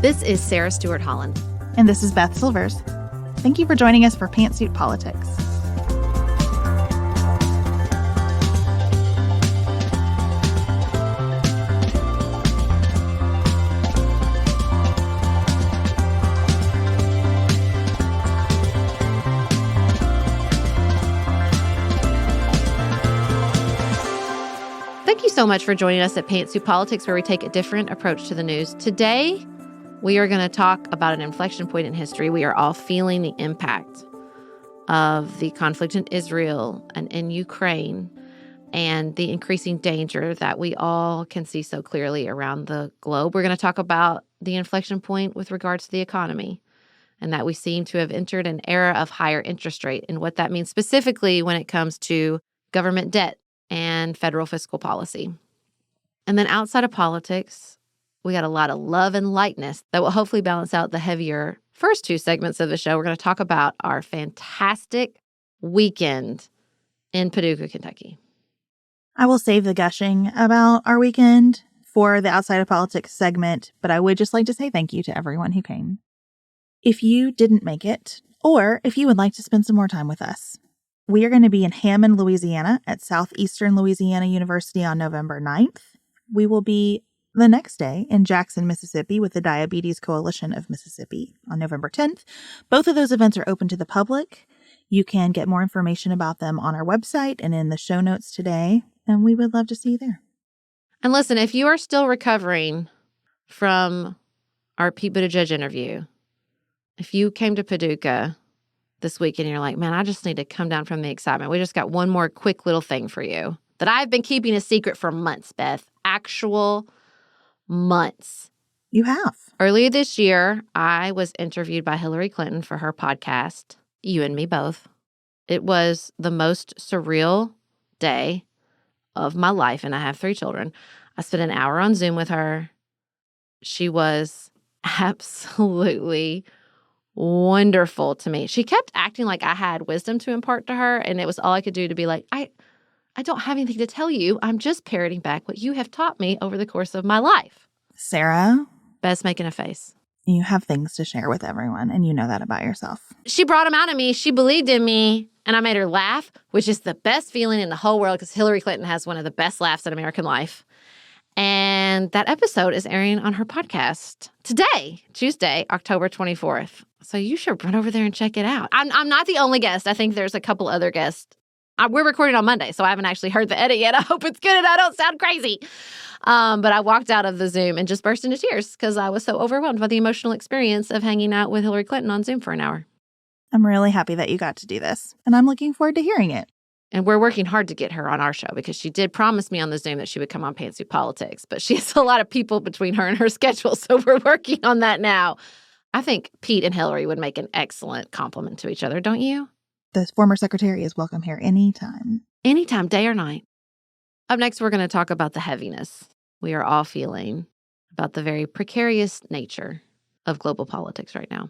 This is Sarah Stewart Holland. And this is Beth Silvers. Thank you for joining us for Pantsuit Politics. Thank you so much for joining us at Pantsuit Politics, where we take a different approach to the news. Today, we are going to talk about an inflection point in history. We are all feeling the impact of the conflict in Israel and in Ukraine and the increasing danger that we all can see so clearly around the globe. We're going to talk about the inflection point with regards to the economy and that we seem to have entered an era of higher interest rate and what that means specifically when it comes to government debt and federal fiscal policy. And then outside of politics, we got a lot of love and lightness that will hopefully balance out the heavier first two segments of the show. We're going to talk about our fantastic weekend in Paducah, Kentucky. I will save the gushing about our weekend for the Outside of Politics segment, but I would just like to say thank you to everyone who came. If you didn't make it, or if you would like to spend some more time with us, we are going to be in Hammond, Louisiana at Southeastern Louisiana University on November 9th. We will be the next day in Jackson, Mississippi with the Diabetes Coalition of Mississippi on November 10th. Both of those events are open to the public. You can get more information about them on our website and in the show notes today, and we would love to see you there. And listen, if you are still recovering from our Pete Buttigieg interview, if you came to Paducah this weekend and you're like, man, I just need to come down from the excitement, we just got one more quick little thing for you that I've been keeping a secret for months, Beth. Actual months. You have. Earlier this year, I was interviewed by Hillary Clinton for her podcast, You and Me Both. It was the most surreal day of my life, and I have 3 children. I spent an hour on Zoom with her. She was absolutely wonderful to me. She kept acting like I had wisdom to impart to her, and it was all I could do to be like, I don't have anything to tell you. I'm just parroting back what you have taught me over the course of my life. Sarah. Beth's making a face. You have things to share with everyone, and you know that about yourself. She brought them out of me. She believed in me, and I made her laugh, which is the best feeling in the whole world because Hillary Clinton has one of the best laughs in American life. And that episode is airing on her podcast today, Tuesday, October 24th. So you should run over there and check it out. I'm not the only guest. I think there's a couple other guests. We're recording on Monday, so I haven't actually heard the edit yet. I hope it's good and I don't sound crazy. But I walked out of the Zoom and just burst into tears because I was so overwhelmed by the emotional experience of hanging out with Hillary Clinton on Zoom for an hour. I'm really happy that you got to do this, and I'm looking forward to hearing it. And we're working hard to get her on our show because she did promise me on the Zoom that she would come on Pantsuit Politics, but she has a lot of people between her and her schedule, so we're working on that now. I think Pete and Hillary would make an excellent complement to each other, don't you? The former secretary is welcome here anytime. Anytime, day or night. Up next, we're going to talk about the heaviness we are all feeling about the very precarious nature of global politics right now.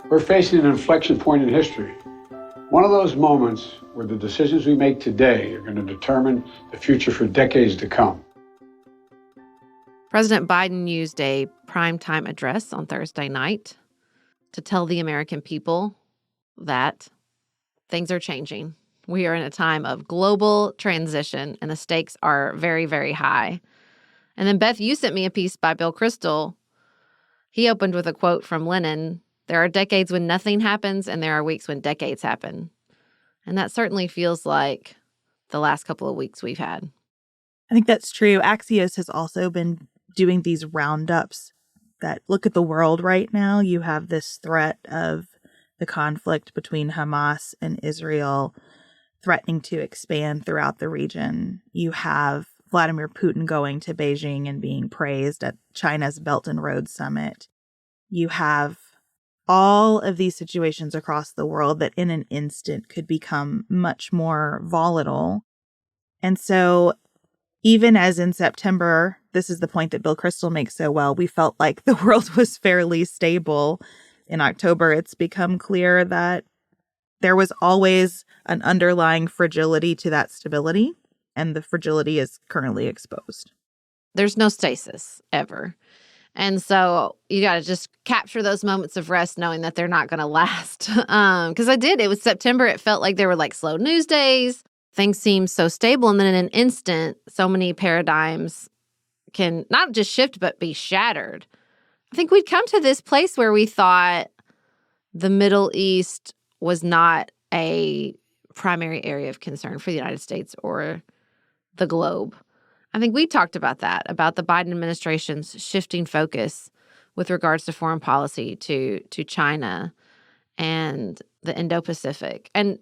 We're facing an inflection point in history. One of those moments where the decisions we make today are going to determine the future for decades to come. President Biden used a primetime address on Thursday night to tell the American people that things are changing. We are in a time of global transition, and the stakes are very, very high. And then, Beth, you sent me a piece by Bill Kristol. He opened with a quote from Lenin. There are decades when nothing happens, and there are weeks when decades happen. And that certainly feels like the last couple of weeks we've had. I think that's true. Axios has also been doing these roundups that look at the world right now. You have this threat of the conflict between Hamas and Israel threatening to expand throughout the region. You have Vladimir Putin going to Beijing and being praised at China's Belt and Road Summit. You have all of these situations across the world that in an instant could become much more volatile. And so even as in September, this is the point that Bill Kristol makes so well, we felt like the world was fairly stable. In October, it's become clear that there was always an underlying fragility to that stability, and the fragility is currently exposed. There's no stasis ever. And so you got to just capture those moments of rest knowing that they're not going to last. Because it was September. It felt like there were like slow news days. Things seemed so stable. And then in an instant, so many paradigms can not just shift, but be shattered. I think we'd come to this place where we thought the Middle East was not a primary area of concern for the United States or the globe. I think we talked about that, about the Biden administration's shifting focus with regards to foreign policy to China and the Indo-Pacific. And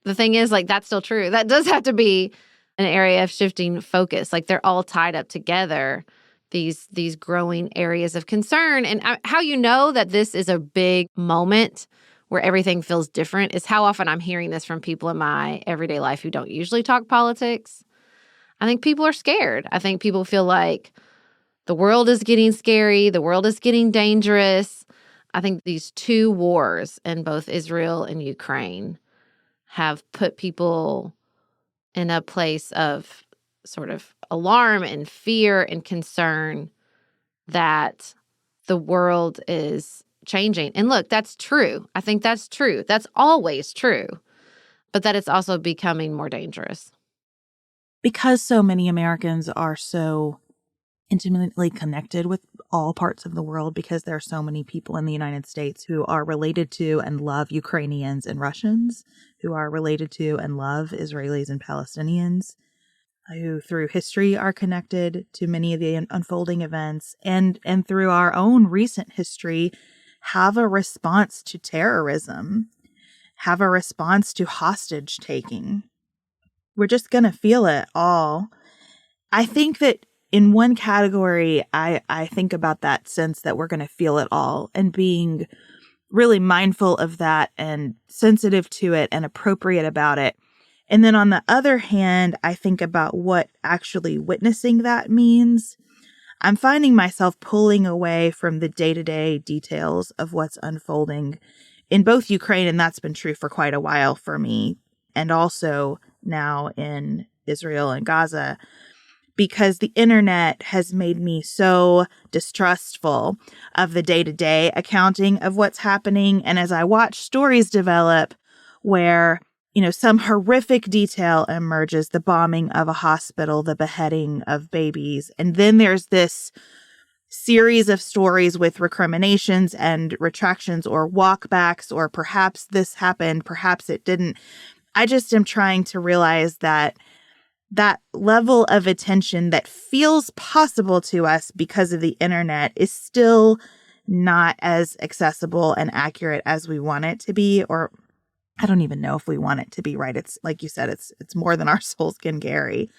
the thing is, like, that's still true. That does have to be an area of shifting focus. Like, they're all tied up together, these growing areas of concern. And how you know that this is a big moment where everything feels different is how often I'm hearing this from people in my everyday life who don't usually talk politics. I think people are scared. I think people feel like the world is getting scary. The world is getting dangerous. I think these two wars in both Israel and Ukraine have put people in a place of sort of alarm and fear and concern that the world is changing. And look, that's true. I think that's true. That's always true. But that it's also becoming more dangerous. Because so many Americans are so intimately connected with all parts of the world, because there are so many people in the United States who are related to and love Ukrainians and Russians, who are related to and love Israelis and Palestinians, who through history are connected to many of the unfolding events, and through our own recent history have a response to terrorism, have a response to hostage taking. We're just going to feel it all. I think that in one category, I think about that sense that we're going to feel it all and being really mindful of that and sensitive to it and appropriate about it. And then on the other hand, I think about what actually witnessing that means. I'm finding myself pulling away from the day-to-day details of what's unfolding in both Ukraine, and that's been true for quite a while for me, and also now in Israel and Gaza, because the internet has made me so distrustful of the day-to-day accounting of what's happening. And as I watch stories develop where, some horrific detail emerges, the bombing of a hospital, the beheading of babies, and then there's this series of stories with recriminations and retractions or walkbacks, or perhaps this happened, perhaps it didn't. I just am trying to realize that level of attention that feels possible to us because of the internet is still not as accessible and accurate as we want it to be, or I don't even know if we want it to be, right? It's like you said, it's more than our souls can carry.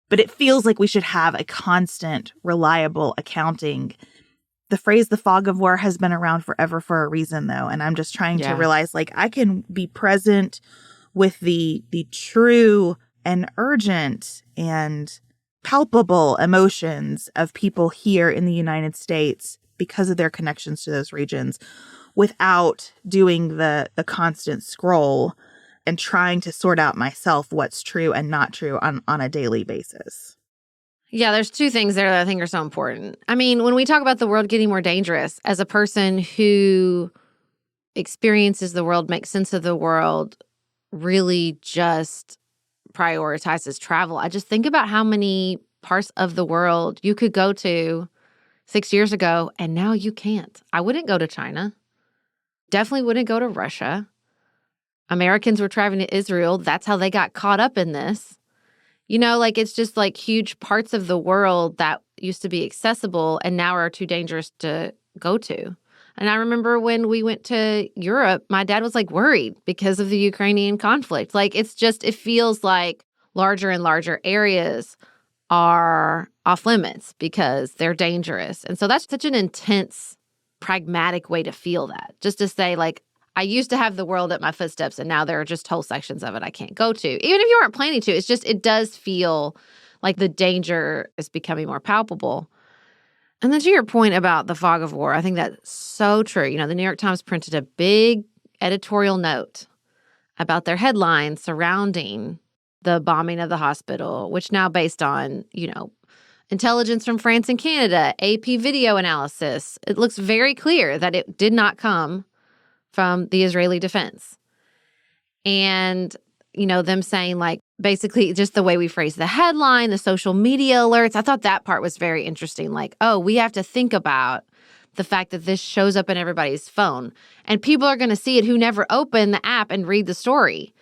But it feels like we should have a constant, reliable accounting. The phrase, the fog of war, has been around forever for a reason, though. And I'm just trying to realize, like, I can be present with the true and urgent and palpable emotions of people here in the United States because of their connections to those regions, without doing the constant scroll and trying to sort out myself what's true and not true on a daily basis. Yeah, there's two things there that I think are so important. I mean, when we talk about the world getting more dangerous, as a person who experiences the world, makes sense of the world, really just prioritizes travel, I just think about how many parts of the world you could go to 6 years ago, and now you can't. I wouldn't go to China. Definitely wouldn't go to Russia. Americans were traveling to Israel. That's how they got caught up in this. It's just like huge parts of the world that used to be accessible and now are too dangerous to go to. And I remember when we went to Europe, my dad was like worried because of the Ukrainian conflict. Like, it feels like larger and larger areas are off limits because they're dangerous. And so that's such an intense, pragmatic way to feel that. Just to say, like, I used to have the world at my footsteps, and now there are just whole sections of it I can't go to. Even if you weren't planning to, it does feel like the danger is becoming more palpable. And then to your point about the fog of war, I think that's so true. The New York Times printed a big editorial note about their headlines surrounding the bombing of the hospital, which now based on, intelligence from France and Canada, AP video analysis, it looks very clear that it did not come from the Israeli defense. And, them saying basically just the way we phrase the headline, the social media alerts, I thought that part was very interesting. We have to think about the fact that this shows up in everybody's phone and people are going to see it who never open the app and read the story.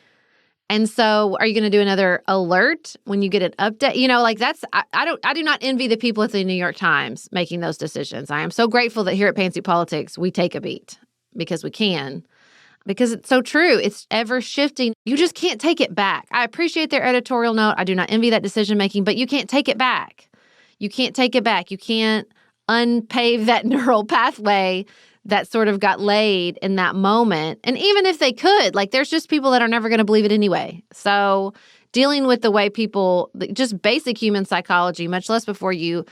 And so are you going to do another alert when you get an update? That's, I do not envy the people at the New York Times making those decisions. I am so grateful that here at Pantsuit Politics, we take a beat because we can, because it's so true. It's ever shifting. You just can't take it back. I appreciate their editorial note. I do not envy that decision making, but you can't take it back. You can't take it back. You can't unpave that neural pathway that sort of got laid in that moment. And even if they could, there's just people that are never going to believe it anyway. So dealing with the way people, just basic human psychology, much less before you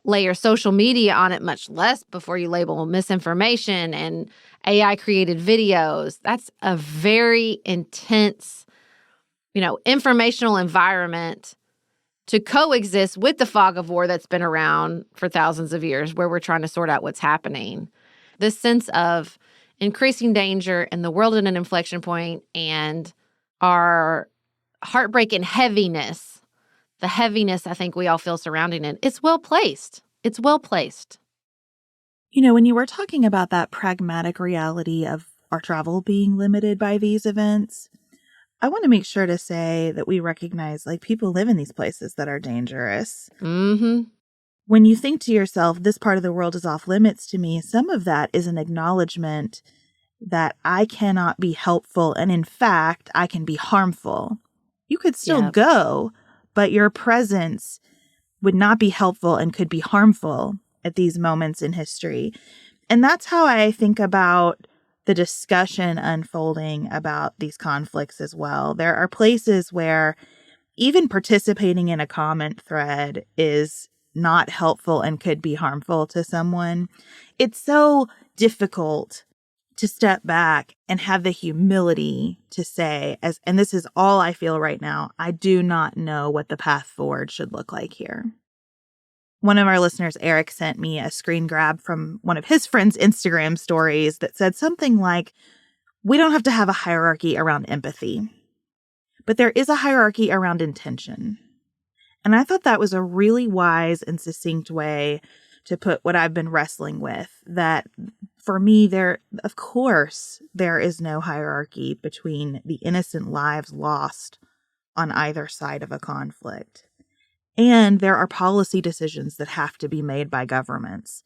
layer social media on it, much less before you label misinformation and AI-created videos. That's a very intense, informational environment to coexist with the fog of war that's been around for thousands of years, where we're trying to sort out what's happening. This sense of increasing danger and the world at an inflection point and our heartbreak and heaviness, the heaviness I think we all feel surrounding it, it's well placed. It's well placed. When you were talking about that pragmatic reality of our travel being limited by these events, I want to make sure to say that we recognize people live in these places that are dangerous. Mm-hmm. When you think to yourself, this part of the world is off limits to me, some of that is an acknowledgement that I cannot be helpful. And in fact, I can be harmful. You could still go, but your presence would not be helpful and could be harmful at these moments in history. And that's how I think about the discussion unfolding about these conflicts as well. There are places where even participating in a comment thread is not helpful and could be harmful to someone. It's so difficult to step back and have the humility to say, and this is all I feel right now, I do not know what the path forward should look like here. One of our listeners, Eric, sent me a screen grab from one of his friends' Instagram stories that said something like, we don't have to have a hierarchy around empathy, but there is a hierarchy around intention. And I thought that was a really wise and succinct way to put what I've been wrestling with, that for me, of course, there is no hierarchy between the innocent lives lost on either side of a conflict. And there are policy decisions that have to be made by governments.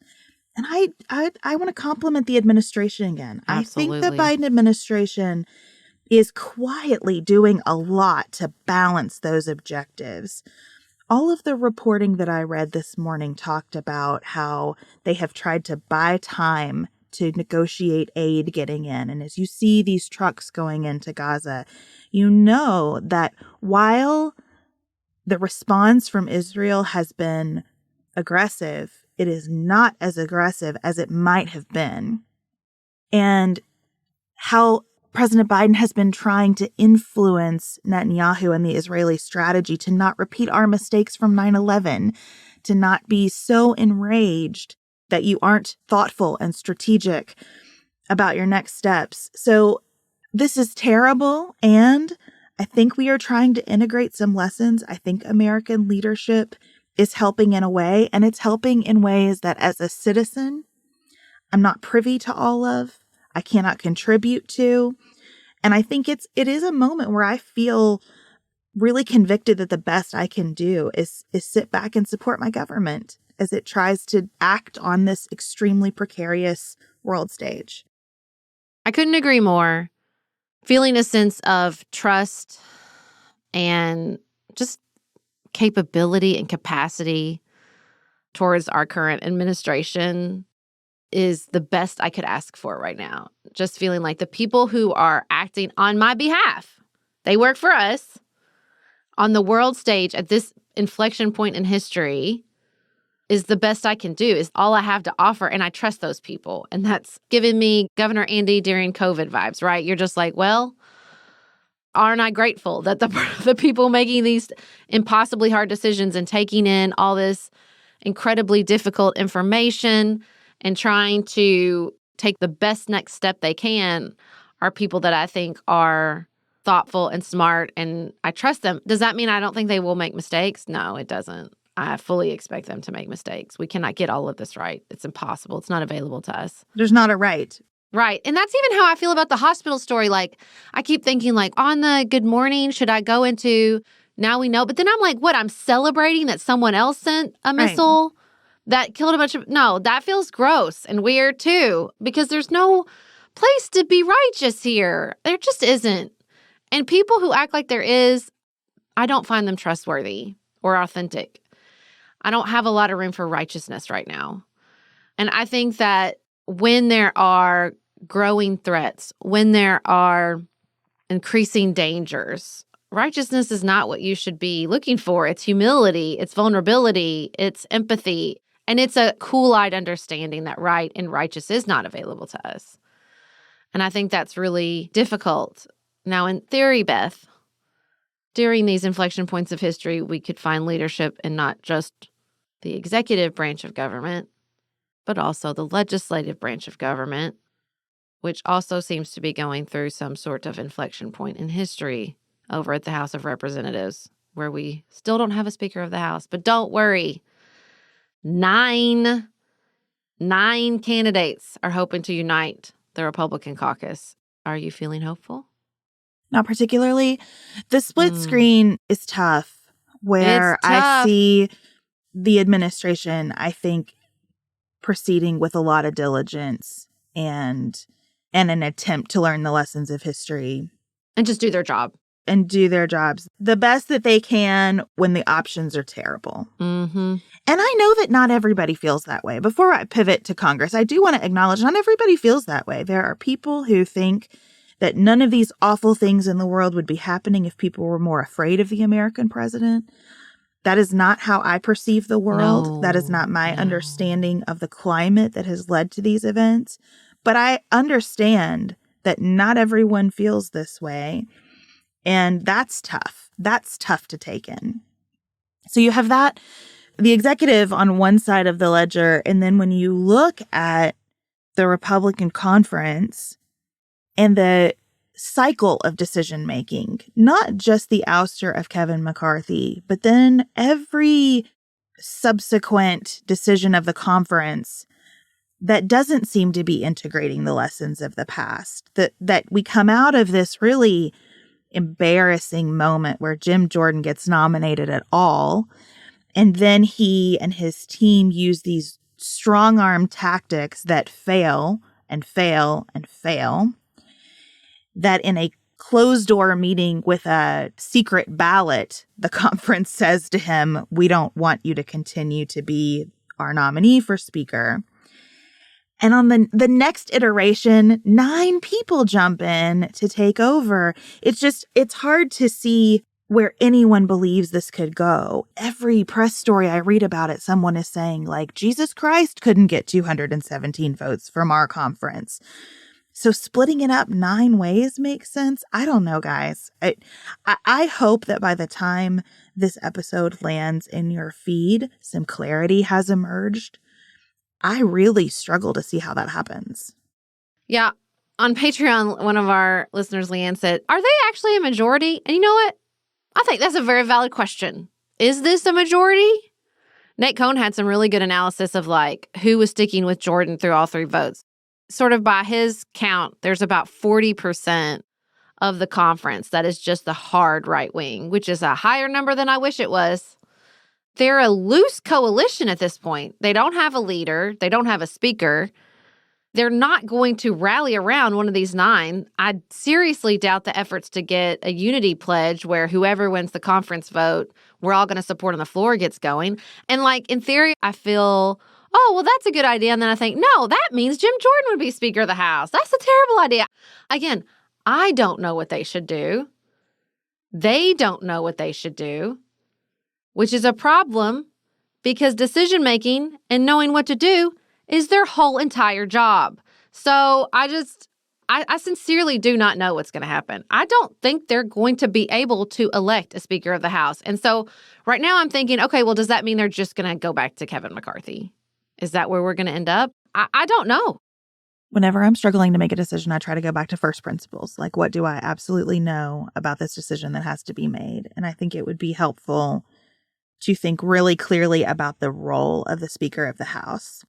And I want to compliment the administration again. Absolutely. I think the Biden administration is quietly doing a lot to balance those objectives. All of the reporting that I read this morning talked about how they have tried to buy time to negotiate aid getting in. And as you see these trucks going into Gaza, you know that while the response from Israel has been aggressive, it is not as aggressive as it might have been. And how President Biden has been trying to influence Netanyahu and the Israeli strategy to not repeat our mistakes from 9/11, to not be so enraged that you aren't thoughtful and strategic about your next steps. So this is terrible, and I think we are trying to integrate some lessons. I think American leadership is helping in a way, and it's helping in ways that as a citizen, I'm not privy to all of, I cannot contribute to. And I think it is a moment where I feel really convicted that the best I can do is sit back and support my government as it tries to act on this extremely precarious world stage. I couldn't agree more. Feeling a sense of trust and just capability and capacity towards our current administration is the best I could ask for right now. Just feeling like the people who are acting on my behalf, they work for us on the world stage at this inflection point in history, is the best I can do, is all I have to offer. And I trust those people. And that's given me Governor Andy during COVID vibes, right? You're just like, well, Aren't I grateful that the people making these impossibly hard decisions and taking in all this incredibly difficult information and trying to take the best next step they can are people that I think are thoughtful and smart, and I trust them. Does that mean I don't think they will make mistakes? No, it doesn't. I fully expect them to make mistakes. We cannot get all of this right. It's impossible. It's not available to us. There's not a right. Right. And that's even how I feel about the hospital story. Like, I keep thinking, like, on the Good Morning, should I go into Now We Know? But then I'm like, what? I'm celebrating that someone else sent a missile that killed a bunch of... No, that feels gross and weird, too, because there's no place to be righteous here. There just isn't. And people who act like there is, I don't find them trustworthy or authentic. I don't have a lot of room for righteousness right now. And I think that when there are growing threats, when there are increasing dangers, righteousness is not what you should be looking for. It's humility, it's vulnerability, it's empathy, and it's a cool-eyed understanding that right and righteous is not available to us. And I think that's really difficult. Now, in theory, Beth, during these inflection points of history, we could find leadership in not just the executive branch of government, but also the legislative branch of government, which also seems to be going through some sort of inflection point in history over at the House of Representatives, where we still don't have a Speaker of the House. But don't worry, nine candidates are hoping to unite the Republican caucus. Are you feeling hopeful? Not particularly. The split screen is tough, where It's tough. I see the administration, I think, proceeding with a lot of diligence and an attempt to learn the lessons of history. And just do their job. And do their jobs the best that they can when the options are terrible. Mm-hmm. And I know that not everybody feels that way. Before I pivot to Congress, I do want to acknowledge not everybody feels that way. There are people who think that none of these awful things in the world would be happening if people were more afraid of the American president. That is not how I perceive the world. No, that is not my understanding of the climate that has led to these events. But I understand that not everyone feels this way. And that's tough. That's tough to take in. So you have that, the executive on one side of the ledger. And then when you look at the Republican conference and the cycle of decision making, not just the ouster of Kevin McCarthy, but then every subsequent decision of the conference that doesn't seem to be integrating the lessons of the past, that we come out of this really embarrassing moment where Jim Jordan gets nominated at all, and then he and his team use these strong-arm tactics that fail and fail and fail, that in a closed-door meeting with a secret ballot, the conference says to him, we don't want you to continue to be our nominee for speaker. And on the next iteration, 9 people jump in to take over. It's hard to see where anyone believes this could go. Every press story I read about it, someone is saying, like, Jesus Christ couldn't get 217 votes from our conference. So splitting it up 9 ways makes sense. I don't know, guys. I hope that by the time this episode lands in your feed, some clarity has emerged. I really struggle to see how that happens. Yeah. On Patreon, one of our listeners, Leanne, said, are they actually a majority? And you know what? I think that's a very valid question. Is this a majority? Nate Cohn had some really good analysis of like who was sticking with Jordan through all 3 votes. Sort of by his count, there's about 40% of the conference that is just the hard right wing, which is a higher number than I wish it was. They're a loose coalition at this point. They don't have a leader. They don't have a speaker. They're not going to rally around one of these 9. I seriously doubt the efforts to get a unity pledge where whoever wins the conference vote, we're all going to support on the floor gets going. And like in theory, I feel, oh, well, that's a good idea. And then I think, no, that means Jim Jordan would be Speaker of the House. That's a terrible idea. Again, I don't know what they should do. They don't know what they should do, which is a problem because decision-making and knowing what to do is their whole entire job. So I I sincerely do not know what's going to happen. I don't think they're going to be able to elect a Speaker of the House. And so right now I'm thinking, okay, well, does that mean they're just going to go back to Kevin McCarthy? Is that where we're going to end up? I don't know. Whenever I'm struggling to make a decision, I try to go back to first principles. Like, what do I absolutely know about this decision that has to be made? And I think it would be helpful to think really clearly about the role of the Speaker of the House.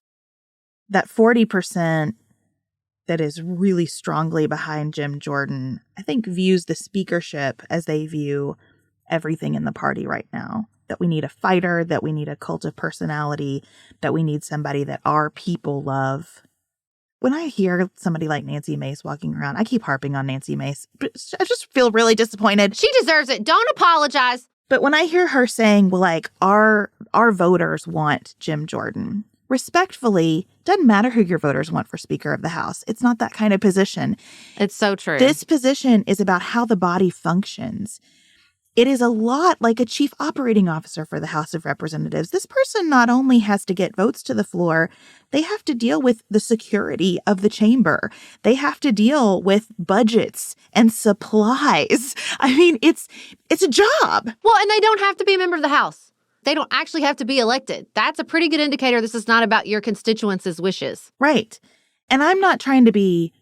That 40% that is really strongly behind Jim Jordan, I think views the speakership as they view everything in the party right now. That we need a fighter, that we need a cult of personality, that we need somebody that our people love. When I hear somebody like Nancy Mace walking around, I keep harping on Nancy Mace, but I just feel really disappointed. She deserves it. Don't apologize. But when I hear her saying, well, like, our voters want Jim Jordan, respectfully, doesn't matter who your voters want for Speaker of the House. It's not that kind of position. It's so true. This position is about how the body functions. It is a lot like a chief operating officer for the House of Representatives. This person not only has to get votes to the floor, they have to deal with the security of the chamber. They have to deal with budgets and supplies. I mean, it's a job. Well, and they don't have to be a member of the House. They don't actually have to be elected. That's a pretty good indicator this is not about your constituents' wishes. Right. And I'm not trying to be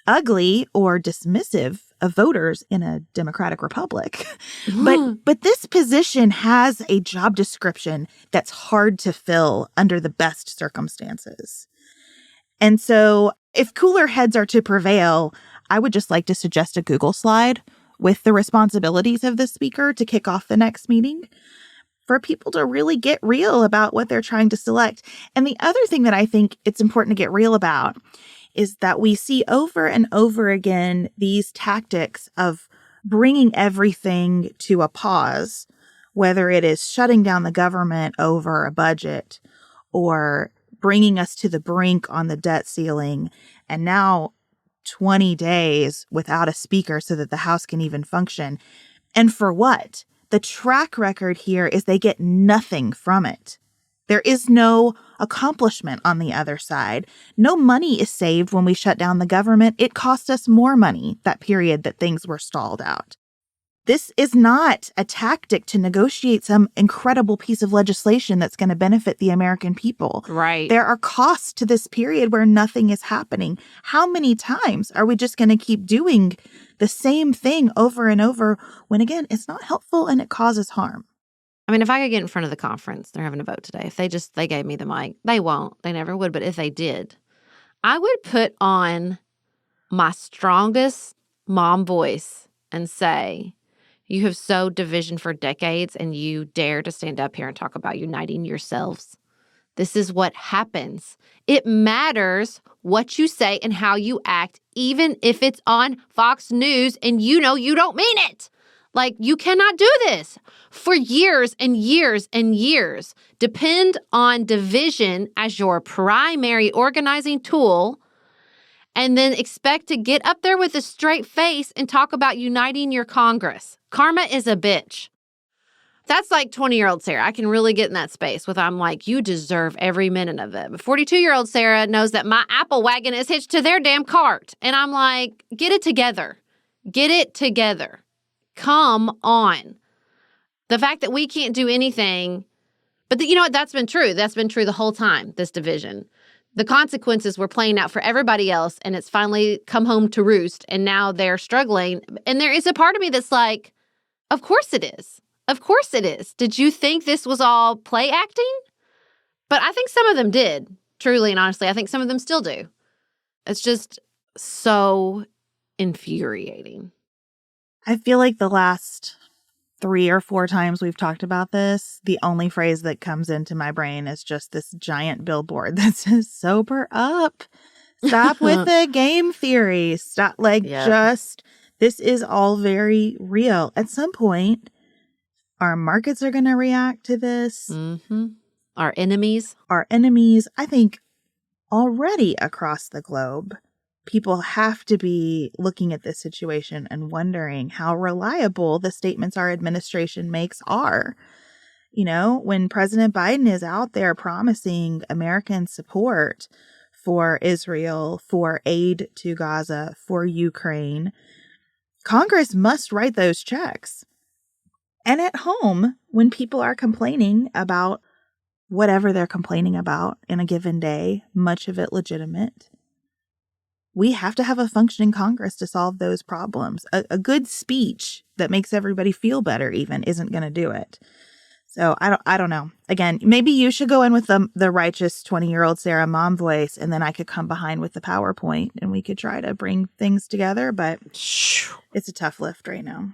ugly or dismissive of voters in a democratic republic. But this position has a job description that's hard to fill under the best circumstances. And so if cooler heads are to prevail, I would just like to suggest a Google slide with the responsibilities of the speaker to kick off the next meeting for people to really get real about what they're trying to select. And the other thing that I think it's important to get real about is that we see over and over again these tactics of bringing everything to a pause, whether it is shutting down the government over a budget or bringing us to the brink on the debt ceiling, and now 20 days without a speaker so that the House can even function. And for what? The track record here is they get nothing from it. There is no accomplishment on the other side. No money is saved when we shut down the government. It cost us more money that period that things were stalled out. This is not a tactic to negotiate some incredible piece of legislation that's going to benefit the American people. Right. There are costs to this period where nothing is happening. How many times are we just going to keep doing the same thing over and over when, again, it's not helpful and it causes harm? I mean, if I could get in front of the conference, they're having a vote today. If they gave me the mic, they won't. They never would. But if they did, I would put on my strongest mom voice and say, you have sowed division for decades and you dare to stand up here and talk about uniting yourselves. This is what happens. It matters what you say and how you act, even if it's on Fox News and you know you don't mean it. Like, you cannot do this for years and years and years. Depend on division as your primary organizing tool, and then expect to get up there with a straight face and talk about uniting your Congress. Karma is a bitch. That's like 20-year-old Sarah. I can really get in that space with I'm like, you deserve every minute of it. But 42-year-old Sarah knows that my Apple wagon is hitched to their damn cart. And I'm like, get it together. Get it together. Come on. The fact that we can't do anything, but you know what? That's been true. That's been true the whole time, this division. The consequences were playing out for everybody else, and it's finally come home to roost, and now they're struggling. And there is a part of me that's like, of course it is. Of course it is. Did you think this was all play acting? But I think some of them did, truly and honestly. I think some of them still do. It's just so infuriating. I feel like the last 3 or 4 times we've talked about this, the only phrase that comes into my brain is just this giant billboard that says, sober up. Stop with the game theory. Stop. Just, this is all very real. At some point, our markets are going to react to this. Mm-hmm. Our enemies. I think already across the globe, people have to be looking at this situation and wondering how reliable the statements our administration makes are. You know, when President Biden is out there promising American support for Israel, for aid to Gaza, for Ukraine, Congress must write those checks. And at home, when people are complaining about whatever they're complaining about in a given day, much of it legitimate, we have to have a functioning Congress to solve those problems. A good speech that makes everybody feel better even isn't going to do it. So I don't know. Again, maybe you should go in with the righteous 20-year-old Sarah mom voice, and then I could come behind with the PowerPoint and we could try to bring things together. But it's a tough lift right now.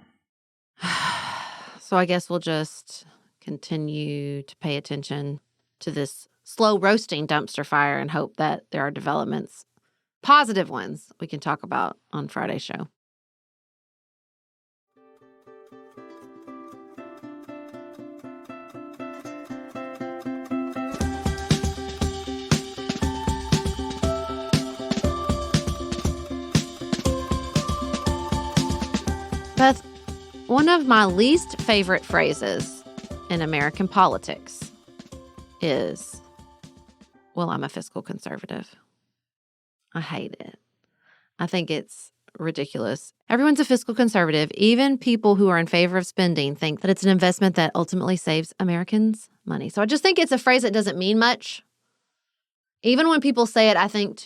So I guess we'll just continue to pay attention to this slow roasting dumpster fire and hope that there are developments, positive ones, we can talk about on Friday's show. Beth, one of my least favorite phrases in American politics is, well, I'm a fiscal conservative. I hate it. I think it's ridiculous. Everyone's a fiscal conservative. Even people who are in favor of spending think that it's an investment that ultimately saves Americans money. So I just think it's a phrase that doesn't mean much. Even when people say it, I think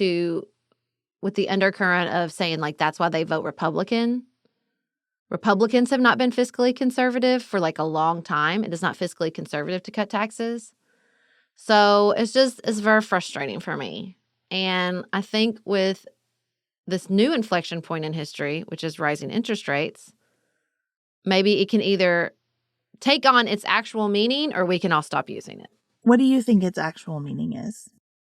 with the undercurrent of saying, like, that's why they vote Republican. Republicans have not been fiscally conservative for like a long time. It is not fiscally conservative to cut taxes. So it's very frustrating for me. And I think with this new inflection point in history, which is rising interest rates, maybe it can either take on its actual meaning or we can all stop using it. What do you think its actual meaning is?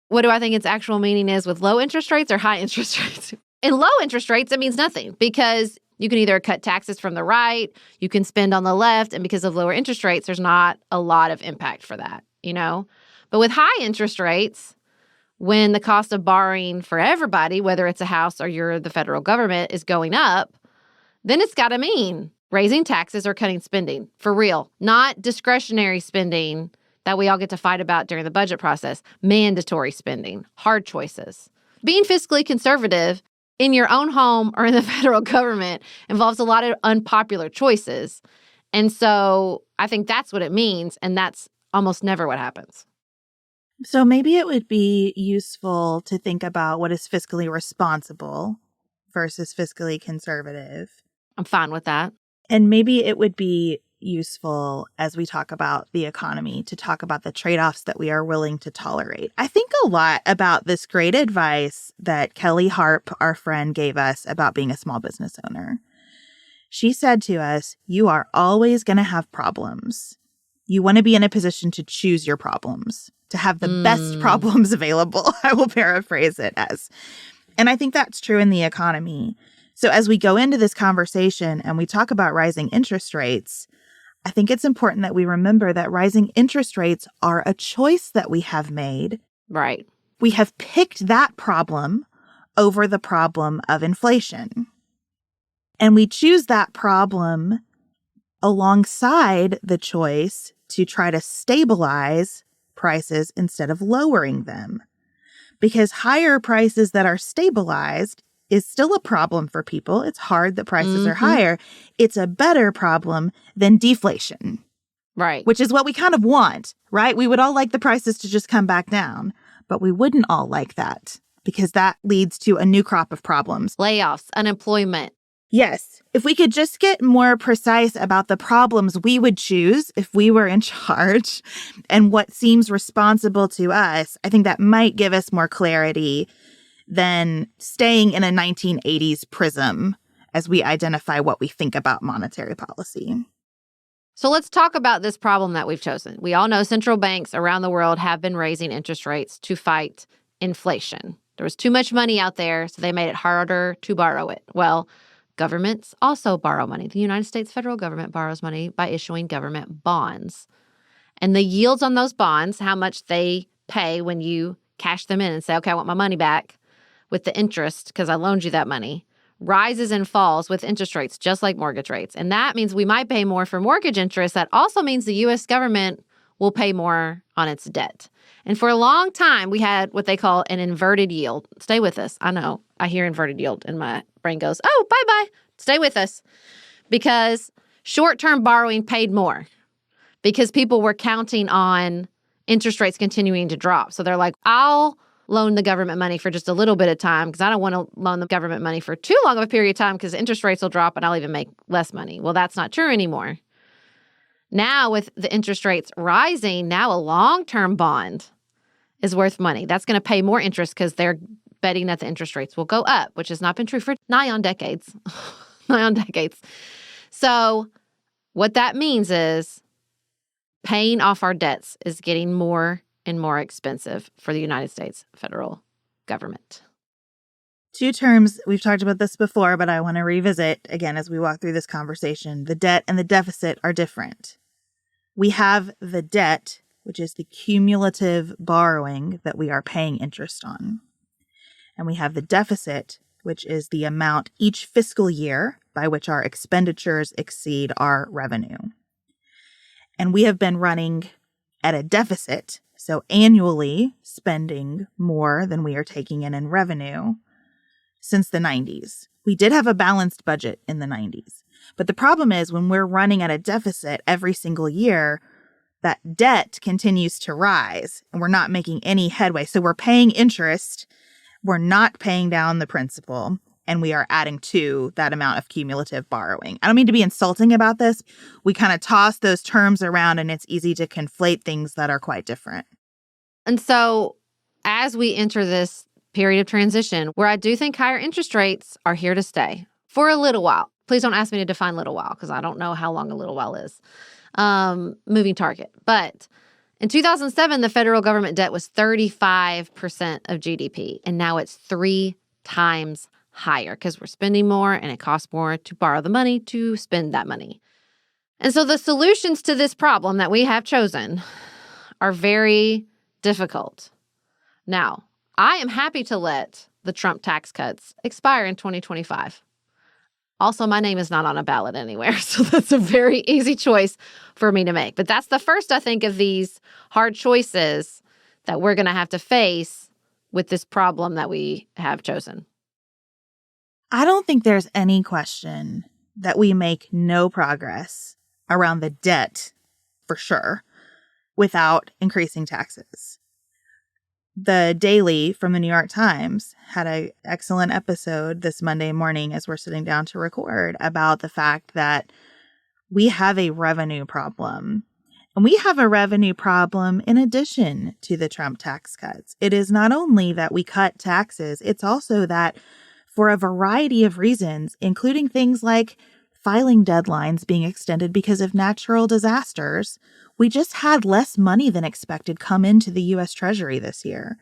What do I think its actual meaning is with low interest rates or high interest rates? In low interest rates, it means nothing because you can either cut taxes from the right, you can spend on the left, and because of lower interest rates, there's not a lot of impact for that, you know? But with high interest rates, when the cost of borrowing for everybody, whether it's a house or you're the federal government, is going up, then it's got to mean raising taxes or cutting spending, for real. Not discretionary spending that we all get to fight about during the budget process. Mandatory spending, hard choices. Being fiscally conservative in your own home or in the federal government involves a lot of unpopular choices. And so I think that's what it means, and that's almost never what happens. So maybe it would be useful to think about what is fiscally responsible versus fiscally conservative. I'm fine with that. And maybe it would be useful as we talk about the economy to talk about the trade-offs that we are willing to tolerate. I think a lot about this great advice that Kelly Harp, our friend, gave us about being a small business owner. She said to us, you are always going to have problems. You want to be in a position to choose your problems, to have the best problems available. I will paraphrase it as. And I think that's true in the economy. So as we go into this conversation and we talk about rising interest rates, I think it's important that we remember that rising interest rates are a choice that we have made. Right. We have picked that problem over the problem of inflation. And we choose that problem alongside the choice to try to stabilize prices instead of lowering them. Because higher prices that are stabilized is still a problem for people. It's hard that prices are higher. It's a better problem than deflation. Right. Which is what we kind of want, right? We would all like the prices to just come back down, but we wouldn't all like that because that leads to a new crop of problems. Layoffs, unemployment. Yes. If we could just get more precise about the problems we would choose if we were in charge and what seems responsible to us, I think that might give us more clarity than staying in a 1980s prism as we identify what we think about monetary policy. So let's talk about this problem that we've chosen. We all know central banks around the world have been raising interest rates to fight inflation. There was too much money out there, so they made it harder to borrow it. Well, governments also borrow money. The United States federal government borrows money by issuing government bonds. And the yields on those bonds, how much they pay when you cash them in and say, okay, I want my money back with the interest because I loaned you that money, rises and falls with interest rates, just like mortgage rates. And that means we might pay more for mortgage interest. That also means the U.S. government will pay more on its debt. And for a long time, we had what they call an inverted yield. Stay with us. I know. I hear inverted yield and my brain goes, oh, bye-bye. Stay with us. Because short-term borrowing paid more because people were counting on interest rates continuing to drop. So they're like, I'll loan the government money for just a little bit of time because I don't want to loan the government money for too long of a period of time because interest rates will drop and I'll even make less money. Well, that's not true anymore. Now, with the interest rates rising, now a long-term bond is worth money. That's going to pay more interest because they're betting that the interest rates will go up, which has not been true for nigh on decades. So what that means is paying off our debts is getting more and more expensive for the United States federal government. Two terms, we've talked about this before, but I want to revisit again as we walk through this conversation. The debt and the deficit are different. We have the debt, which is the cumulative borrowing that we are paying interest on. And we have the deficit, which is the amount each fiscal year by which our expenditures exceed our revenue. And we have been running at a deficit, so annually spending more than we are taking in revenue since the 90s. We did have a balanced budget in the 90s. But the problem is when we're running at a deficit every single year, that debt continues to rise and we're not making any headway. So we're paying interest, we're not paying down the principal, and we are adding to that amount of cumulative borrowing. I don't mean to be insulting about this. We kind of toss those terms around and it's easy to conflate things that are quite different. And so as we enter this period of transition, where I do think higher interest rates are here to stay for a little while. Please don't ask me to define little while because I don't know how long a little while is. Moving target. But in 2007, the federal government debt was 35% of GDP, and now it's 3 times higher because we're spending more and it costs more to borrow the money to spend that money. And so the solutions to this problem that we have chosen are very difficult. Now, I am happy to let the Trump tax cuts expire in 2025. Also, my name is not on a ballot anywhere, so that's a very easy choice for me to make. But that's the first, I think, of these hard choices that we're going to have to face with this problem that we have chosen. I don't think there's any question that we make no progress around the debt, for sure, without increasing taxes. The Daily from the New York Times had an excellent episode this Monday morning as we're sitting down to record about the fact that we have a revenue problem. And we have a revenue problem in addition to the Trump tax cuts. It is not only that we cut taxes, it's also that for a variety of reasons, including things like filing deadlines being extended because of natural disasters, we just had less money than expected come into the U.S. Treasury this year.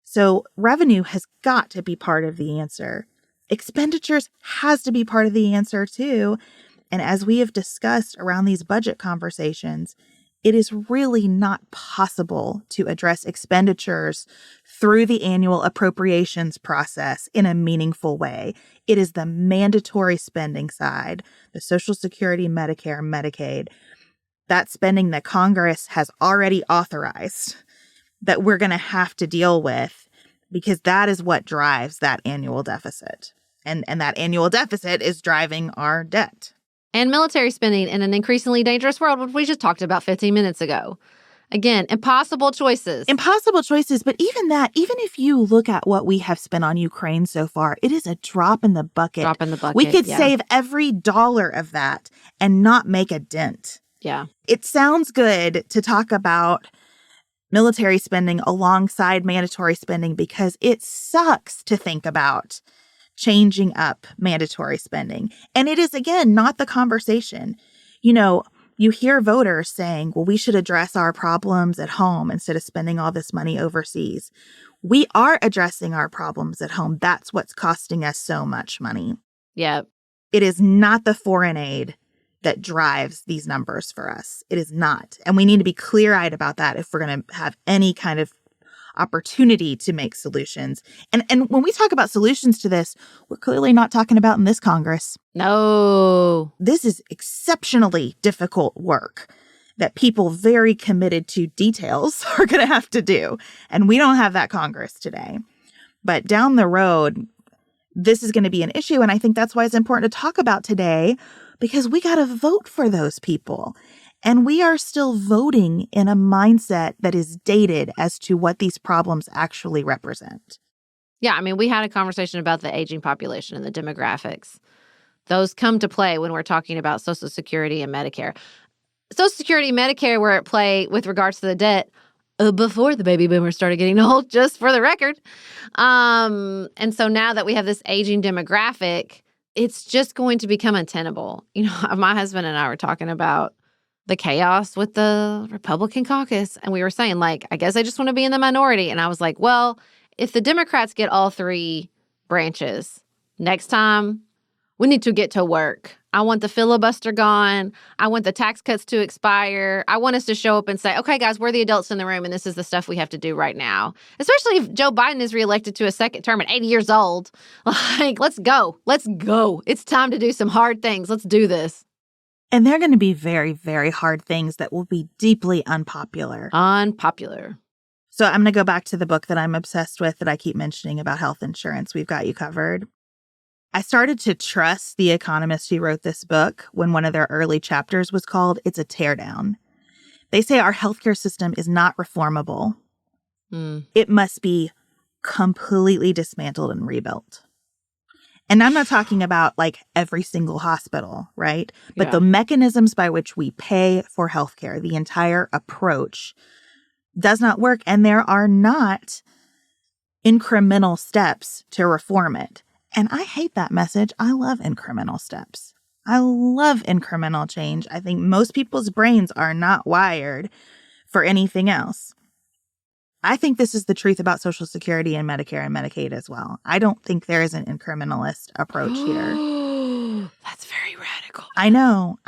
So revenue has got to be part of the answer. Expenditures has to be part of the answer too. And as we have discussed around these budget conversations, it is really not possible to address expenditures through the annual appropriations process in a meaningful way. It is the mandatory spending side, the Social Security, Medicare, Medicaid, that spending that Congress has already authorized that we're going to have to deal with because that is what drives that annual deficit. And that annual deficit is driving our debt. And military spending in an increasingly dangerous world, which we just talked about 15 minutes ago. Again, impossible choices. Impossible choices. But even that, even if you look at what we have spent on Ukraine so far, it is a drop in the bucket. Drop in the bucket. We could save every dollar of that and not make a dent. Yeah. It sounds good to talk about military spending alongside mandatory spending because it sucks to think about changing up mandatory spending. And it is, again, not the conversation. You know, you hear voters saying, well, we should address our problems at home instead of spending all this money overseas. We are addressing our problems at home. That's what's costing us so much money. Yeah. It is not the foreign aid that drives these numbers for us. It is not. And we need to be clear-eyed about that if we're going to have any kind of opportunity to make solutions. And when we talk about solutions to this, we're clearly not talking about in this Congress. No. This is exceptionally difficult work that people very committed to details are going to have to do. And we don't have that Congress today. But down the road, this is going to be an issue. And I think that's why it's important to talk about today, because we got to vote for those people. And we are still voting in a mindset that is dated as to what these problems actually represent. Yeah, I mean, we had a conversation about the aging population and the demographics. Those come to play when we're talking about Social Security and Medicare. Social Security and Medicare were at play with regards to the debt before the baby boomers started getting old, just for the record. And so now that we have this aging demographic, it's just going to become untenable. You know, my husband and I were talking about the chaos with the Republican caucus. And we were saying, like, I guess I just want to be in the minority. And I was like, well, if the Democrats get all three branches, next time we need to get to work. I want the filibuster gone. I want the tax cuts to expire. I want us to show up and say, okay, guys, we're the adults in the room, and this is the stuff we have to do right now. Especially if Joe Biden is reelected to a second term at 80 years old. Like, let's go. Let's go. It's time to do some hard things. Let's do this. And they're going to be very, very hard things that will be deeply unpopular. Unpopular. So I'm going to go back to the book that I'm obsessed with that I keep mentioning about health insurance. We've Got You Covered. I started to trust the economist who wrote this book when one of their early chapters was called It's a Teardown. They say our healthcare system is not reformable. It must be completely dismantled and rebuilt. And I'm not talking about like every single hospital, right? But the mechanisms by which we pay for healthcare, the entire approach does not work. And there are not incremental steps to reform it. And I hate that message. I love incremental steps. I love incremental change. I think most people's brains are not wired for anything else. I think this is the truth about Social Security and Medicare and Medicaid as well. I don't think there is an incrementalist approach here. That's very radical. I know.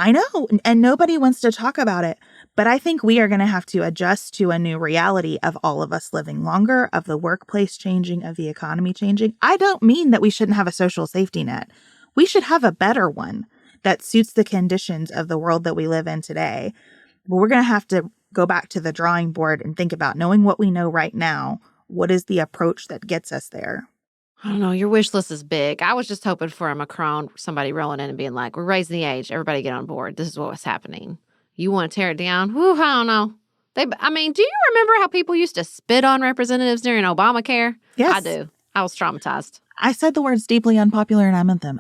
And nobody wants to talk about it. But I think we are going to have to adjust to a new reality of all of us living longer, of the workplace changing, of the economy changing. I don't mean that we shouldn't have a social safety net. We should have a better one that suits the conditions of the world that we live in today. But we're going to have to go back to the drawing board and think about, knowing what we know right now, what is the approach that gets us there? I don't know. Your wish list is big. I was just hoping for a Macron, somebody rolling in and being like, we're raising the age. Everybody get on board. This is what's happening. You want to tear it down? Whew, I don't know. Do you remember how people used to spit on representatives during Obamacare? Yes. I do. I was traumatized. I said the words deeply unpopular and I meant them.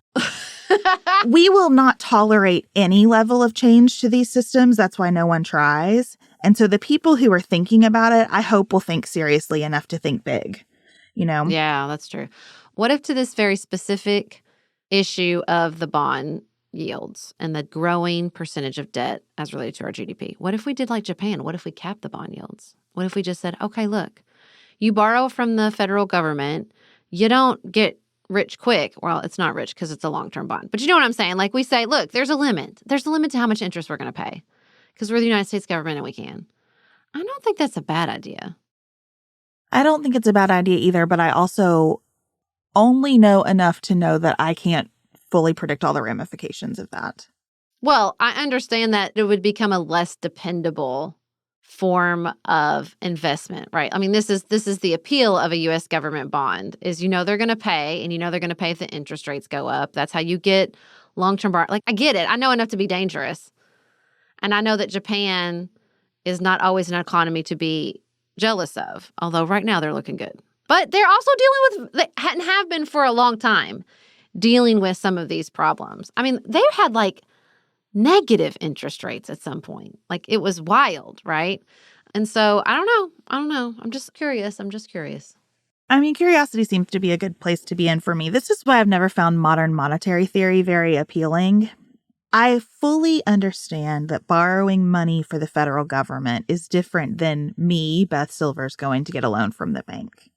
We will not tolerate any level of change to these systems. That's why no one tries. And so the people who are thinking about it, I hope will think seriously enough to think big, you know? Yeah, that's true. What if to this very specific issue of the bond yields and the growing percentage of debt as related to our GDP, what if we did like Japan? What if we capped the bond yields? What if we just said, okay, look, you borrow from the federal government, you don't get rich quick. Well, it's not rich because it's a long-term bond. But you know what I'm saying? Like we say, look, there's a limit. There's a limit to how much interest we're going to pay because we're the United States government and we can. I don't think that's a bad idea. I don't think it's a bad idea either, but I also only know enough to know that I can't fully predict all the ramifications of that. Well, I understand that it would become a less dependable form of investment, right? I mean, this is the appeal of a U.S. government bond is, they're going to pay, and they're going to pay if the interest rates go up. That's how you get long-term bond. Like, I get it. I know enough to be dangerous. And I know that Japan is not always an economy to be jealous of, although right now they're looking good. But they're also dealing with, and have been for a long time, dealing with some of these problems. I mean, they had like negative interest rates at some point. Like it was wild, right? And so I don't know. I'm just curious. I mean, curiosity seems to be a good place to be in for me. This is why I've never found modern monetary theory very appealing. I fully understand that borrowing money for the federal government is different than me, Beth Silvers, going to get a loan from the bank.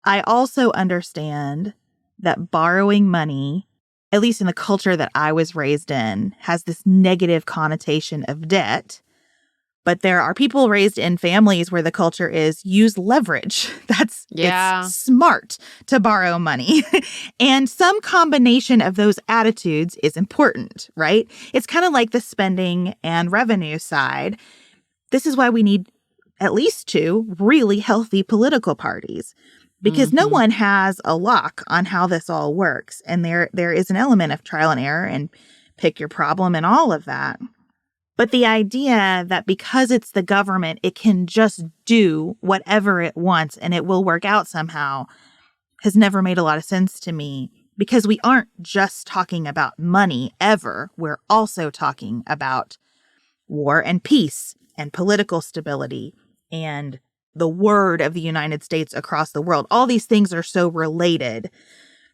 I also understand that borrowing money, at least in the culture that I was raised in, has this negative connotation of debt, But there are people raised in families where the culture is use leverage. It's smart to borrow money. And some combination of those attitudes is important, right? It's kind of like the spending and revenue side. This is why we need at least two really healthy political parties, because no one has a lock on how this all works. And there is an element of trial and error and pick your problem and all of that. But the idea that because it's the government, it can just do whatever it wants and it will work out somehow has never made a lot of sense to me, because we aren't just talking about money ever. We're also talking about war and peace and political stability and the word of the United States across the world. All these things are so related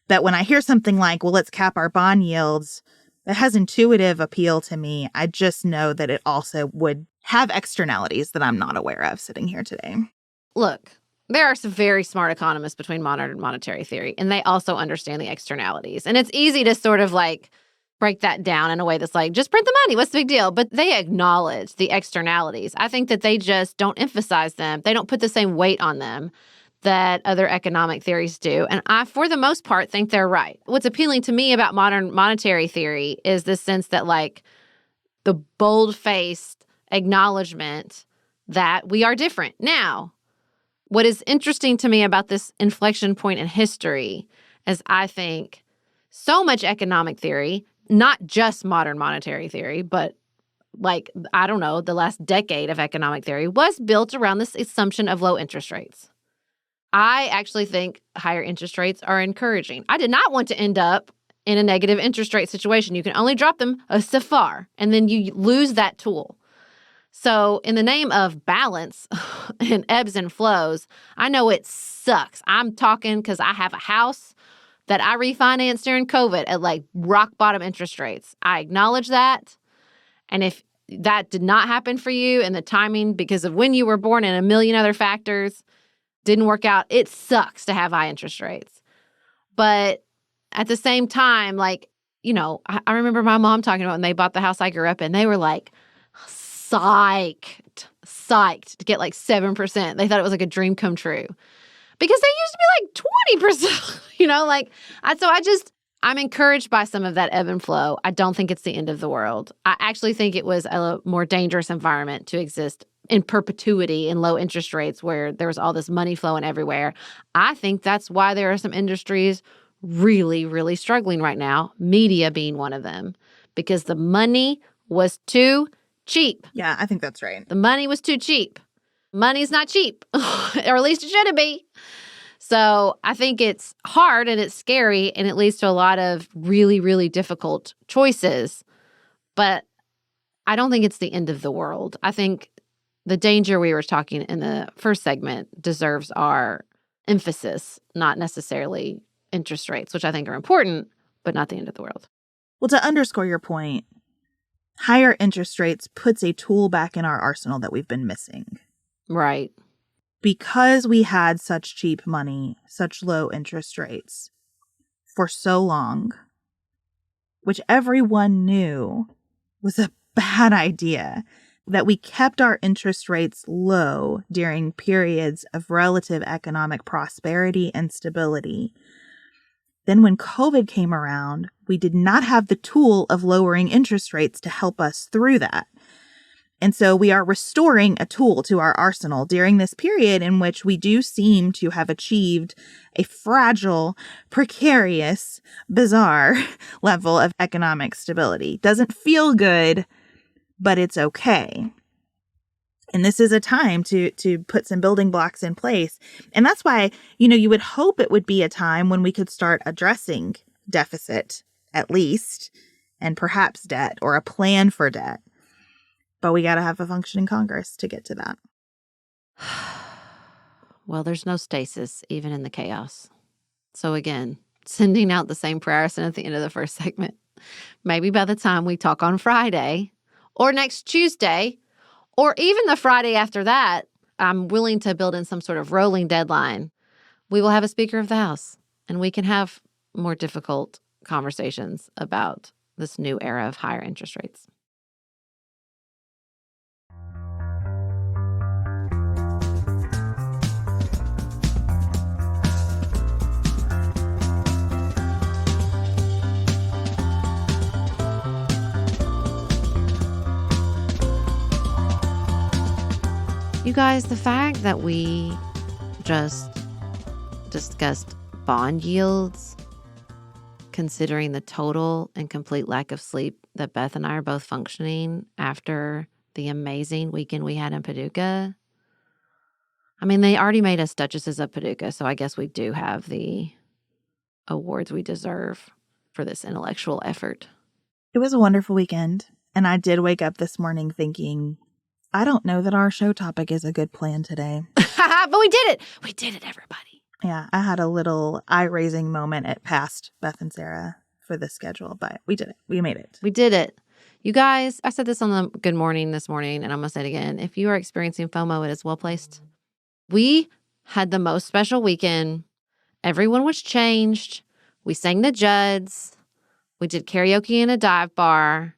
that when I hear something like, well, let's cap our bond yields, that has intuitive appeal to me. I just know that it also would have externalities that I'm not aware of sitting here today. Look, there are some very smart economists between modern monetary theory, and they also understand the externalities. And it's easy to sort of like break that down in a way that's like, just print the money. What's the big deal? But they acknowledge the externalities. I think that they just don't emphasize them. They don't put the same weight on them that other economic theories do. And I, for the most part, think they're right. What's appealing to me about modern monetary theory is this sense that, like, the bold-faced acknowledgement that we are different. Now, what is interesting to me about this inflection point in history is I think so much economic theory, not just modern monetary theory, but like, I don't know, the last decade of economic theory was built around this assumption of low interest rates. I actually think higher interest rates are encouraging. I did not want to end up in a negative interest rate situation. You can only drop them so far, and then you lose that tool. So in the name of balance and ebbs and flows, I know it sucks. I'm talking because I have a house that I refinanced during COVID at like rock bottom interest rates. I acknowledge that. And if that did not happen for you and the timing because of when you were born and a million other factors didn't work out, it sucks to have high interest rates. But at the same time, like, you know, I remember my mom talking about when they bought the house I grew up in, they were like psyched to get like 7%. They thought it was like a dream come true because they used to be like 20%, you know, like, I'm encouraged by some of that ebb and flow. I don't think it's the end of the world. I actually think it was a more dangerous environment to exist in perpetuity in low interest rates where there was all this money flowing everywhere. I think that's why there are some industries really, really struggling right now, media being one of them, because the money was too cheap. Yeah, I think that's right. The money was too cheap. Money's not cheap, or at least it shouldn't be. So I think it's hard and it's scary and it leads to a lot of really, really difficult choices. But I don't think it's the end of the world. I think the danger we were talking in the first segment deserves our emphasis, not necessarily interest rates, which I think are important, but not the end of the world. Well, to underscore your point, higher interest rates puts a tool back in our arsenal that we've been missing. Right. Because we had such cheap money, such low interest rates for so long, which everyone knew was a bad idea, that we kept our interest rates low during periods of relative economic prosperity and stability. Then when COVID came around, we did not have the tool of lowering interest rates to help us through that. And so we are restoring a tool to our arsenal during this period in which we do seem to have achieved a fragile, precarious, bizarre level of economic stability. Doesn't feel good, but it's okay. And this is a time to put some building blocks in place. And that's why, you know, you would hope it would be a time when we could start addressing deficit, at least, and perhaps debt or a plan for debt. But we got to have a functioning Congress to get to that. Well, there's no stasis, even in the chaos. So again, sending out the same prayer I sent at the end of the first segment. Maybe by the time we talk on Friday or next Tuesday, or even the Friday after that, I'm willing to build in some sort of rolling deadline. We will have a Speaker of the House, and we can have more difficult conversations about this new era of higher interest rates. guys, the fact that we just discussed bond yields, considering the total and complete lack of sleep that Beth and I are both functioning after the amazing weekend we had in Paducah. I mean, they already made us Duchesses of Paducah, so I guess we do have the awards we deserve for this intellectual effort. It was a wonderful weekend, and I did wake up this morning thinking, I don't know that our show topic is a good plan today. But we did it. We did it, everybody. Yeah, I had a little eye-raising moment at past Beth and Sarah for the schedule, but we did it. We made it. We did it. You guys, I said this on the Good Morning this morning, and I'm going to say it again. If you are experiencing FOMO, it is well placed. We had the most special weekend. Everyone was changed. We sang the Judds. We did karaoke in a dive bar.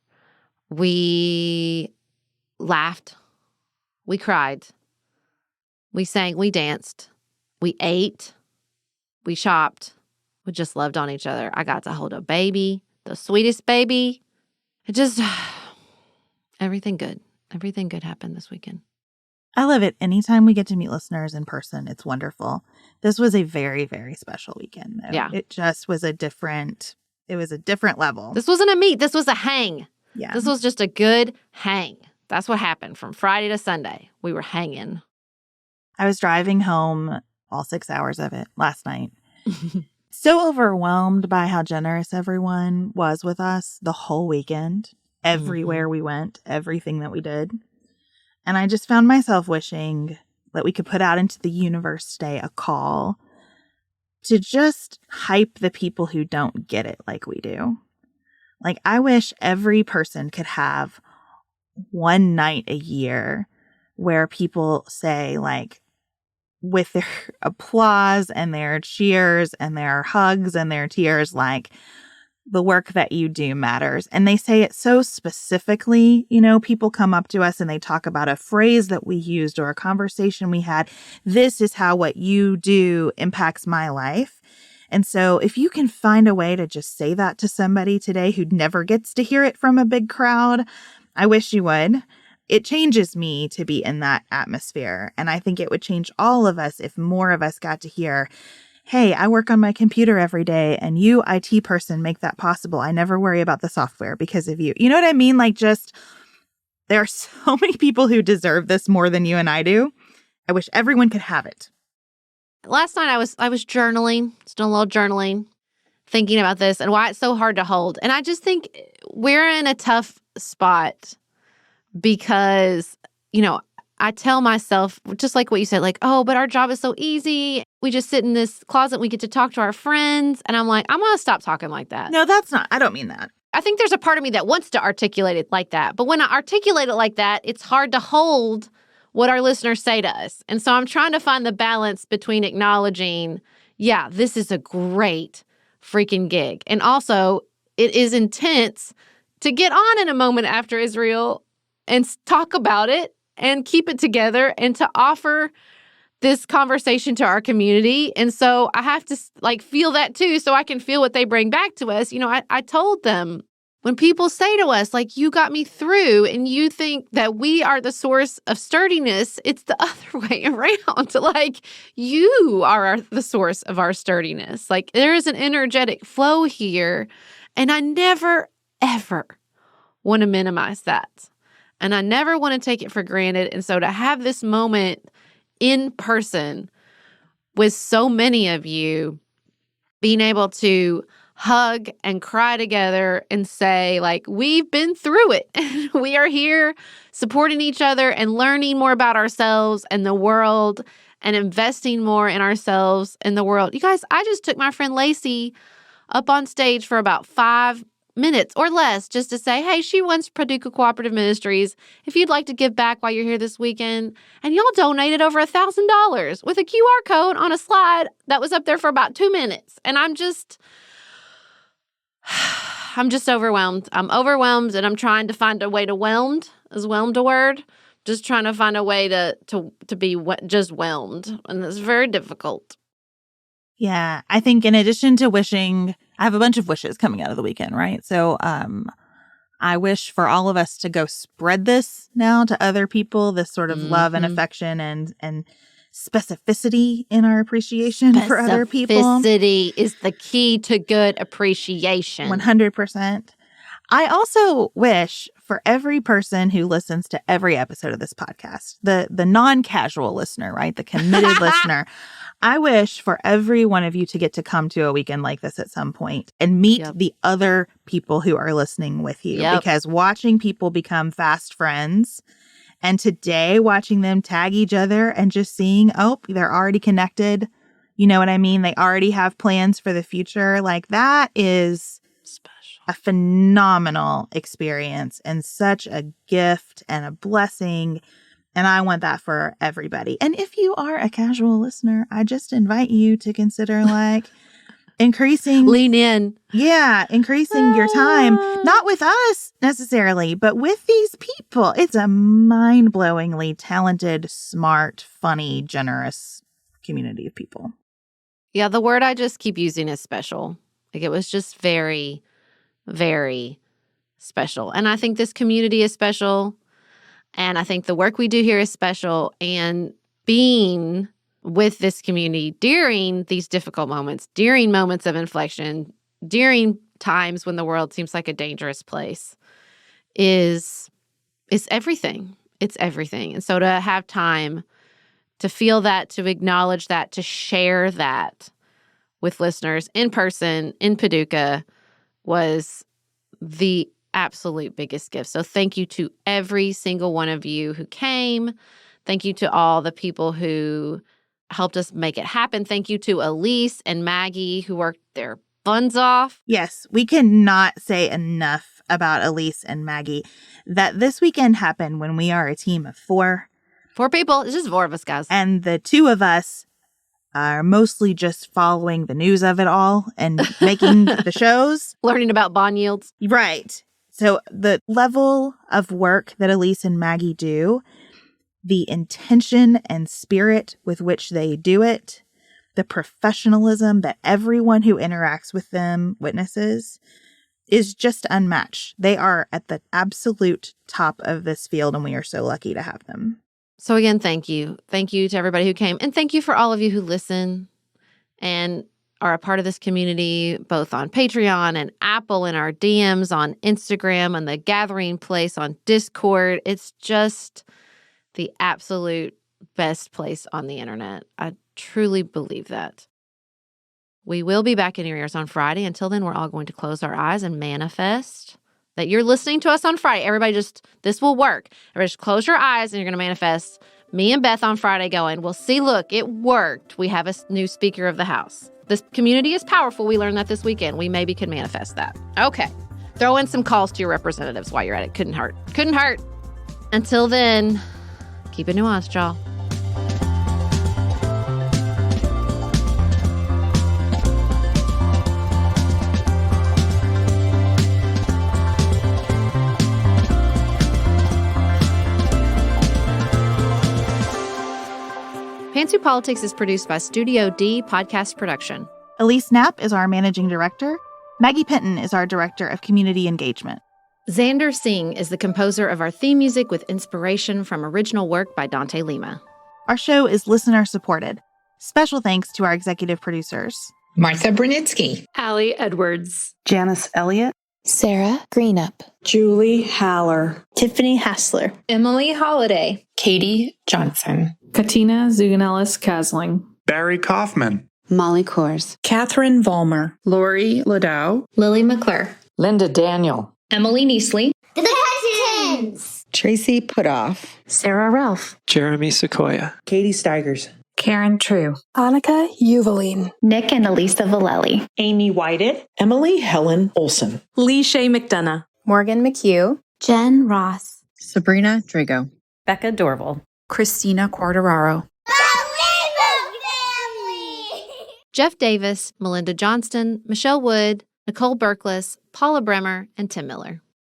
We laughed. We cried. We sang. We danced. We ate. We shopped. We just loved on each other. I got to hold a baby, the sweetest baby. It just, everything good. Everything good happened this weekend. I love it. Anytime we get to meet listeners in person, it's wonderful. This was a very, very special weekend, though. Yeah. It just was a different level. This wasn't a meet. This was a hang. Yeah. This was just a good hang. That's what happened from Friday to Sunday. We were hanging. I was driving home all 6 hours of it last night. So overwhelmed by how generous everyone was with us the whole weekend, everywhere we went, everything that we did. And I just found myself wishing that we could put out into the universe today a call to just hype the people who don't get it like we do. Like, I wish every person could have one night a year where people say, like, with their applause and their cheers and their hugs and their tears, like, the work that you do matters. And they say it so specifically. You know, people come up to us and they talk about a phrase that we used or a conversation we had. This is how what you do impacts my life. And so if you can find a way to just say that to somebody today who never gets to hear it from a big crowd, I wish you would. It changes me to be in that atmosphere. And I think it would change all of us if more of us got to hear, hey, I work on my computer every day and you, IT person, make that possible. I never worry about the software because of you. You know what I mean? Like, just, there are so many people who deserve this more than you and I do. I wish everyone could have it. Last night I was journaling, just doing a little journaling, thinking about this and why it's so hard to hold. And I just think we're in a tough spot because, you know, I tell myself, just like what you said, like, oh, but our job is so easy. We just sit in this closet. We get to talk to our friends. And I'm like, I'm going to stop talking like that. No, that's not. I don't mean that. I think there's a part of me that wants to articulate it like that. But when I articulate it like that, it's hard to hold what our listeners say to us. And so I'm trying to find the balance between acknowledging, yeah, this is a great freaking gig. And also, it is intense to get on in a moment after Israel and talk about it and keep it together and to offer this conversation to our community. And so I have to feel that too, so I can feel what they bring back to us. You know, I told them, when people say to us, like, you got me through, and you think that we are the source of sturdiness, it's the other way around. Like, you are the source of our sturdiness. Like, there is an energetic flow here, and I never, ever want to minimize that. And I never want to take it for granted. And so to have this moment in person with so many of you, being able to hug and cry together and say, like, we've been through it. We are here supporting each other and learning more about ourselves and the world and investing more in ourselves and the world. You guys, I just took my friend Lacey up on stage for about 5 minutes or less just to say, hey, she runs Paducah Cooperative Ministries. If you'd like to give back while you're here this weekend, and y'all donated over $1,000 with a QR code on a slide that was up there for about 2 minutes. And I'm just overwhelmed. I'm overwhelmed, and I'm trying to find a way to whelmed. Is whelmed a word? Just trying to find a way to be just whelmed. And it's very difficult. Yeah, I think in addition to wishing, I have a bunch of wishes coming out of the weekend, right? So I wish for all of us to go spread this now to other people, this sort of love and affection and specificity in our appreciation for other people. Specificity is the key to good appreciation. 100%. I also wish for every person who listens to every episode of this podcast, the non-casual listener, right? The committed listener, I wish for every one of you to get to come to a weekend like this at some point and meet the other people who are listening with you. Because watching people become fast friends, and today watching them tag each other and just seeing, oh, they're already connected. You know what I mean? They already have plans for the future. Like, that is special. A phenomenal experience and such a gift and a blessing. And I want that for everybody. And if you are a casual listener, I just invite you to consider increasing. Lean in. Yeah, increasing your time. Not with us necessarily, but with these people. It's a mind-blowingly talented, smart, funny, generous community of people. Yeah, the word I just keep using is special. It was just very, very special. And I think this community is special. And I think the work we do here is special. And being with this community during these difficult moments, during moments of inflection, during times when the world seems like a dangerous place is everything. It's everything. And so to have time to feel that, to acknowledge that, to share that with listeners in person in Paducah was the absolute biggest gift. So thank you to every single one of you who came. Thank you to all the people who helped us make it happen. Thank you to Elise and Maggie who worked their buns off. Yes, we cannot say enough about Elise and Maggie. That this weekend happened when we are a team of 4. 4 people. It's just 4 of us, guys. And the 2 of us are mostly just following the news of it all and making the shows. Learning about bond yields. Right. So the level of work that Elise and Maggie do, the intention and spirit with which they do it, the professionalism that everyone who interacts with them witnesses is just unmatched. They are at the absolute top of this field, and we are so lucky to have them. So again, thank you. Thank you to everybody who came. And thank you for all of you who listen and are a part of this community, both on Patreon and Apple, in our DMs on Instagram, and the Gathering Place on Discord. It's just the absolute best place on the internet. I truly believe that. We will be back in your ears on Friday. Until then, we're all going to close our eyes and manifest that you're listening to us on Friday. Everybody this will work. Everybody just close your eyes and you're going to manifest me and Beth on Friday going, well, see, look, it worked. We have a new Speaker of the House. This community is powerful. We learned that this weekend. We maybe could manifest that. Okay. Throw in some calls to your representatives while you're at it. Couldn't hurt. Couldn't hurt. Until then, keep it nuanced, y'all. Pantsuit Politics is produced by Studio D Podcast Production. Elise Knapp is our managing director. Maggie Penton is our director of community engagement. Xander Singh is the composer of our theme music with inspiration from original work by Dante Lima. Our show is listener supported. Special thanks to our executive producers: Martha Brunitsky, Allie Edwards, Janice Elliott, Sarah Greenup, Julie Haller, Tiffany Hassler, Emily Holiday, Katie Johnson, Katina Zuganellis-Kasling, Barry Kaufman, Molly Kors, Catherine Vollmer, Lori Ladow, Lily McClure, Linda Daniel, Emily Neasley, The Cousins, Tracy Putoff, Sarah Ralph, Jeremy Sequoia, Katie Steigers, Karen True, Annika Uvaline, Nick and Elisa Valelli, Amy Whited, Emily Helen Olson, Lee Shea McDonough, Morgan McHugh, Jen Ross, Sabrina Drago, Becca Dorval, Christina Quartararo, Jeff Davis, Melinda Johnston, Michelle Wood, Nicole Berkless, Paula Bremer, and Tim Miller.